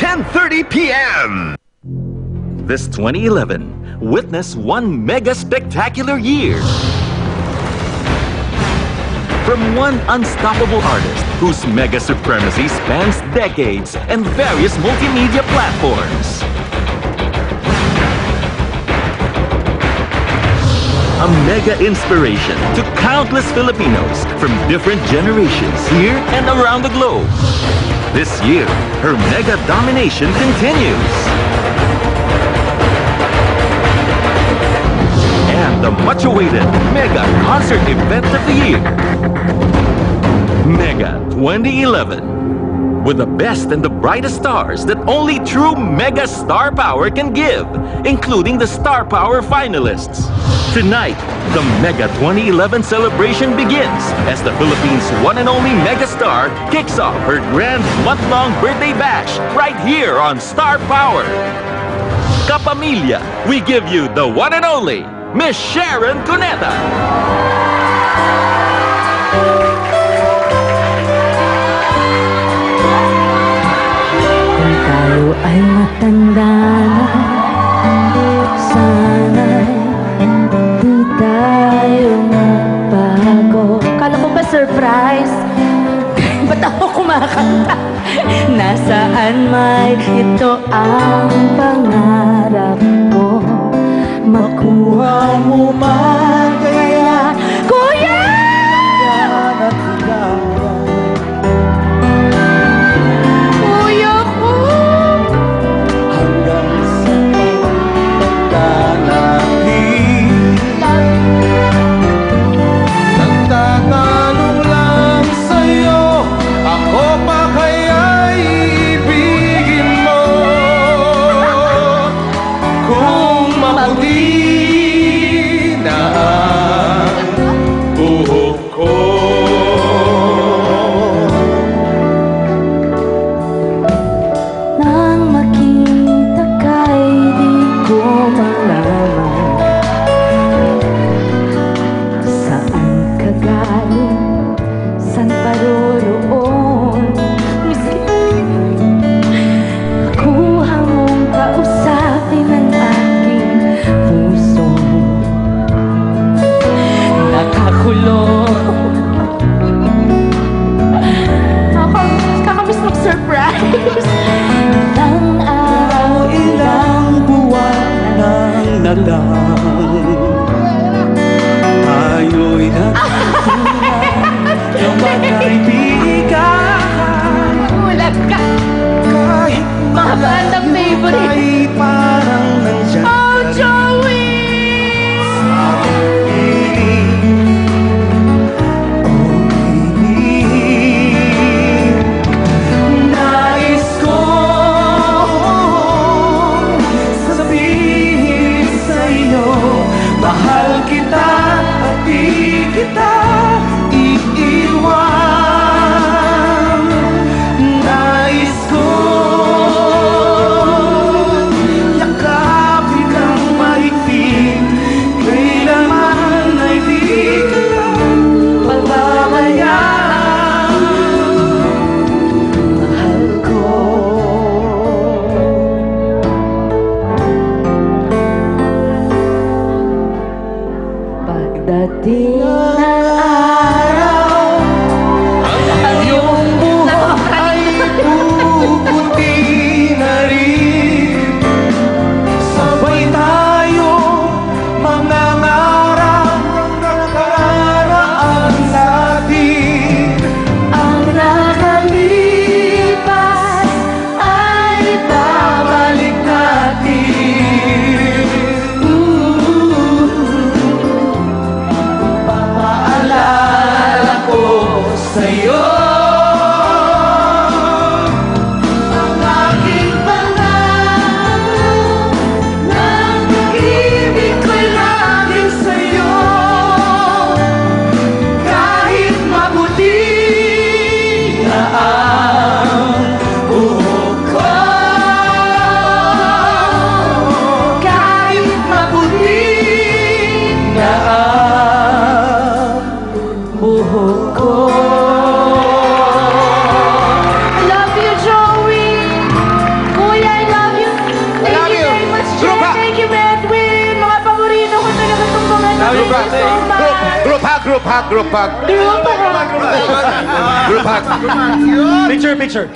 10:30 p.m. This 2011, witness one mega spectacular year. From one unstoppable artist whose mega supremacy spans decades and various multimedia platforms. A mega inspiration to countless Filipinos from different generations here and around the globe. This year, her mega domination continues. And the much-awaited mega concert event of the year, Mega 2011. With the best and the brightest stars that only true mega star power can give, including the Star Power finalists. Tonight, the Mega 2011 celebration begins as the Philippines' one and only megastar kicks off her grand month-long birthday bash right here on Star Power. Kapamilya, we give you the one and only Miss Sharon Cuneta. Kung tayo ay matanda na, sana'y di tayo magbago. Kala ko ba surprise? Ba't ako kumakanta? Nasaan may ito ang pangarap ko. Makuha mo man kaya, Kuya! Kuya ko! Hanggang sa pagkakalaki, nagtatanong lang sa'yo, ako pa kaya'y ibigin mo? Kung maputi na ang buhok ko, Nang makita ka'y di ko malaman saan ka galing, saan paroroon. Kuha mong kausapin ang aking puso. Nakakulong. Kakamiss mag-surprise. Ilang araw, ilang buwan nang nalang, tayo'y nagtutunan na magkaibigan. ulat ka. Kahit Mga bandang favorite. ay parang nandyan Oh, Joey! sa ating piling. Oh, piling. Nais kong sabihin sa'yo, mahal kita at di kita iiwan. Nais kong Group hug, group hug, group hug. Group hug. Picture.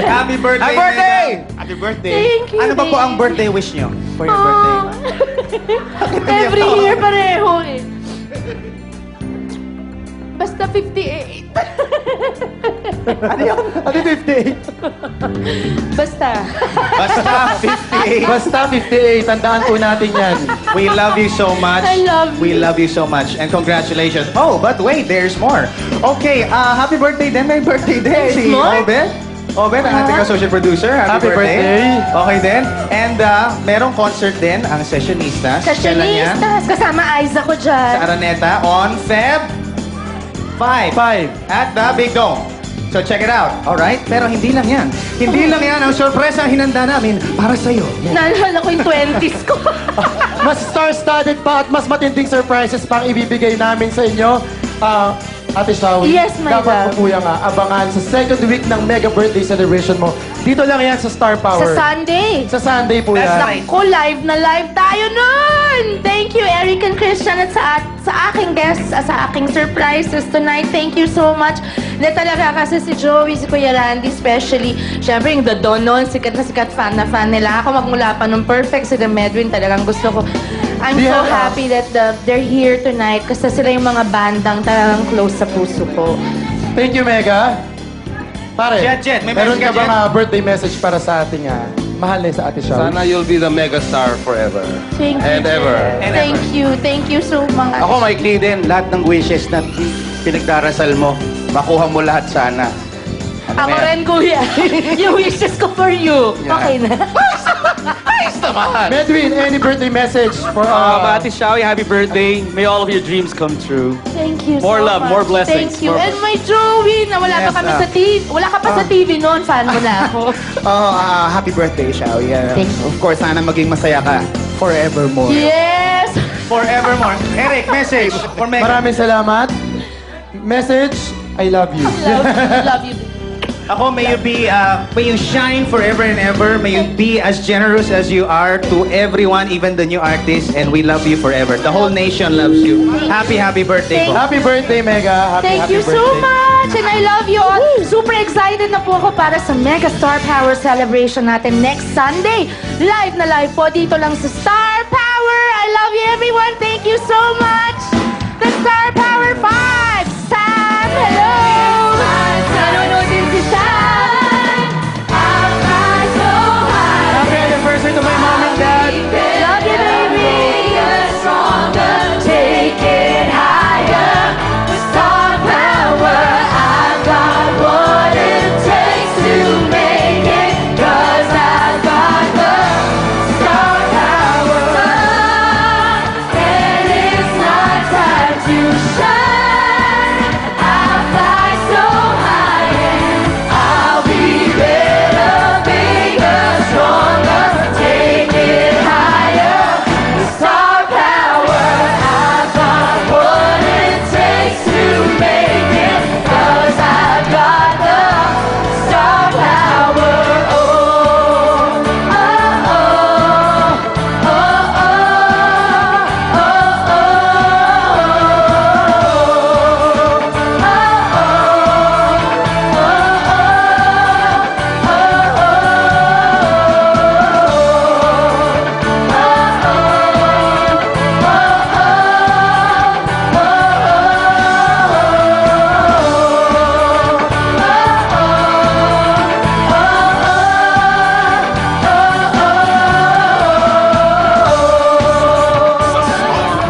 Happy birthday! Happy birthday! Mega. Happy birthday! Thank you, Ano ba po thank ang birthday wish nyo for your birthday? Every year pareho eh. Basta 58. Ano yun? Ano 58? Basta. Basta 58. Basta 58. Tandaan po natin yan. We love you so much. I love We you. love you so much. And congratulations. Oh, but wait, there's more. Okay, happy birthday din. May birthday din. There's Si more? Oben. Oben, ang ating associate producer. Happy birthday. Okay din. And merong concert din ang Sessionistas. Kailan yan? Sessionistas. Kasama Aiza ko Sa dyan. Araneta on Feb 5. 5. At the Big Dome. So check it out. Alright? Pero hindi lang yan. Hindi lang yan. Ang sorpresa ang hinanda namin para sa'yo. Naalala ko yung 20s ko. Mas star-studded pa at mas matinding surprises pang ibibigay namin sa inyo. Ate Shawi, Yes, my dapat love. mo po yung abangan sa second week ng mega birthday celebration mo. Dito lang yan sa Star Sa Power. Sunday. Sa Sunday po yan. Naku, live na live tayo nun! Thank you, Eric and Christian, at sa aking guests, sa aking surprises tonight. Thank you so much. Na talaga kasi si Joey, si Kuya Randy, especially, syempre yung The Don noon, sikat na sikat fan na fan nila. Ako magmula pa nung Perfect, si The Medwin, talagang gusto ko. I'm so Yeah. happy that they're here tonight kasi sila yung mga bandang talagang close sa puso ko. Thank you, Mega. Pare, Jet, may meron message ka ka, bang Jet? birthday message para sa ating mahal na sa Ate Shawi? Sana you'll be the megastar forever. Thank you. And ever. And Thank you so much. Ako, maikli din. Lahat ng wishes na pinagdarasal mo, makuha mo lahat sana. Ano Ako yan? rin, Kuya. Yung wishes ko for you. Yeah. Okay na. Ayos naman! Medwin, any birthday message for Ate Shawi, happy birthday. May all of your dreams come true. Thank you More so love, much. more blessings, Thank you. more- And my Joey, na wala Yes, pa kami sa TV. Wala ka pa sa TV noon. Fan mo na ako. Happy birthday, Shawi. Thank you. Of course, sana maging masaya ka forevermore. Yes! Forevermore. Eric, message for Mega. Maraming salamat. Message, I love you. Love you. Ako, may you shine forever and ever. May you be as generous as you are to everyone, even the new artists, and we love you forever. The whole nation loves you. Happy birthday po. Happy birthday, Mega. Thank Happy you so birthday. much! And I love you all. Super excited na po ako para sa Mega Star Power celebration natin next Sunday. Live na live po dito lang sa Star Power. I love you everyone. Thank you so much. The Star Power 5. Sam, hello! Nanonood din si Sam. I'll fly so high. Happy anniversary to my mom and dad. Love you, baby. Stronger, take it higher. With Star Power, I've got what it takes to make it. 'Cause I've got the Star Power. And it's not time to shine. I'll fly so high and I'll be better, bigger, stronger. Take it higher. The Star Power, I've got what it takes to make it. 'Cause I've got the Star Power. Oh, oh, oh, oh, oh,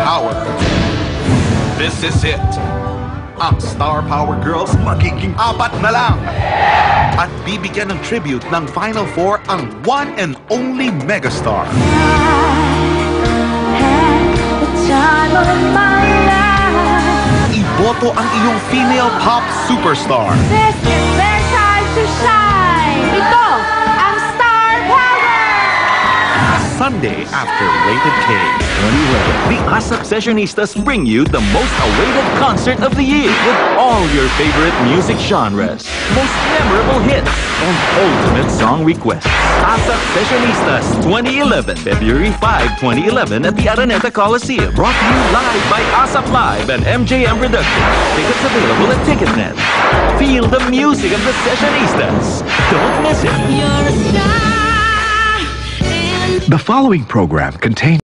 Power. This is it. Ang Star Power Girls magiging 4 na lang. At bibigyan ng tribute ng Final Four ang one and only megastar. the time of my life. Iboto ang iyong female pop superstar. This is their time to shine. Ito, ang Star Power. Sunday after Rated K. 2011, the ASAP Sessionistas bring you the most awaited concert of the year with all your favorite music genres, most memorable hits, and ultimate song requests. ASAP Sessionistas 2011, February 5, 2011 at the Araneta Coliseum. Brought to you live by ASAP Live and MJM Productions. Tickets available at Ticketnet. Feel the music of the Sessionistas. Don't miss it. You're a star. The following program contains